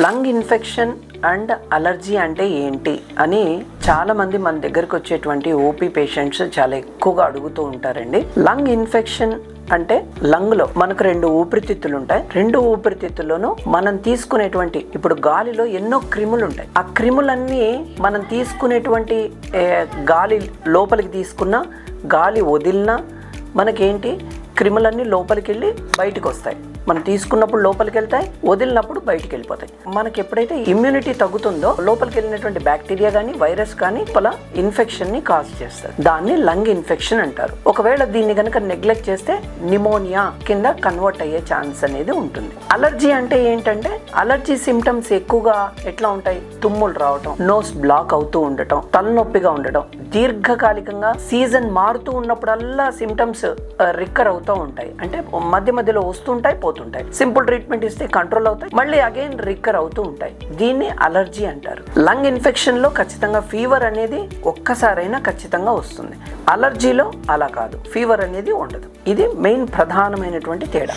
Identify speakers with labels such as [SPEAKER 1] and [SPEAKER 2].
[SPEAKER 1] Lung infection and allergy అంటే ఏంటి అని చాలా మంది మన దగ్గరకు వచ్చేటువంటి ఓపీ పేషెంట్స్ చాలా ఎక్కువగా అడుగుతూ ఉంటారండి. లంగ్ ఇన్ఫెక్షన్ అంటే లంగ్ లో మనకు 2 ఊపిరితిత్తులు ఉంటాయి. 2 ఊపిరితిత్తుల్లోనూ మనం తీసుకునేటువంటి ఇప్పుడు గాలిలో ఎన్నో క్రిములు ఉంటాయి. ఆ క్రిములన్నీ మనం తీసుకునేటువంటి గాలి లోపలికి తీసుకున్న గాలి వదిలినా మనకేంటి క్రిములన్నీ లోపలికి వెళ్ళి బయటకు వస్తాయి. మనం తీసుకున్నప్పుడు లోపలికి వెళ్తాయి, వదిలినప్పుడు బయటికి వెళ్ళిపోతాయి. మనకి ఎప్పుడైతే ఇమ్యూనిటీ తగ్గుతుందో లోపలికి వెళ్ళినటువంటి బ్యాక్టీరియా కానీ వైరస్ కానీ పలా ఇన్ఫెక్షన్ ని కాజ్ చేస్తారు. దాన్ని లంగ్ ఇన్ఫెక్షన్ అంటారు. ఒకవేళ దీన్ని కనుక నెగ్లెక్ట్ చేస్తే నిమోనియా కింద కన్వర్ట్ అయ్యే ఛాన్స్ అనేది ఉంటుంది. అలర్జీ అంటే ఏంటంటే అలర్జీ సిమ్టమ్స్ ఎక్కువగా ఎట్లా ఉంటాయి? తుమ్ములు రావటం, నోస్ బ్లాక్ అవుతూ ఉండటం, తలనొప్పిగా ఉండటం, దీర్ఘకాలికంగా సీజన్ మారుతూ ఉన్నప్పుడల్లా సిమ్టమ్స్ రికర్ అవుతూ ఉంటాయి. అంటే మధ్య మధ్యలో వస్తుంటాయి పోతుంటాయి. సింపుల్ ట్రీట్మెంట్ ఇస్తే కంట్రోల్ అవుతాయి, మళ్ళీ అగైన్ రికర్ అవుతూ ఉంటాయి. దీన్ని అలర్జీ అంటారు. లంగ్ ఇన్ఫెక్షన్ లో ఖచ్చితంగా ఫీవర్ అనేది ఒక్కసారైనా ఖచ్చితంగా వస్తుంది. అలర్జీలో అలా కాదు, ఫీవర్ అనేది ఉండదు. ఇది మెయిన్ ప్రధానమైనటువంటి తేడా.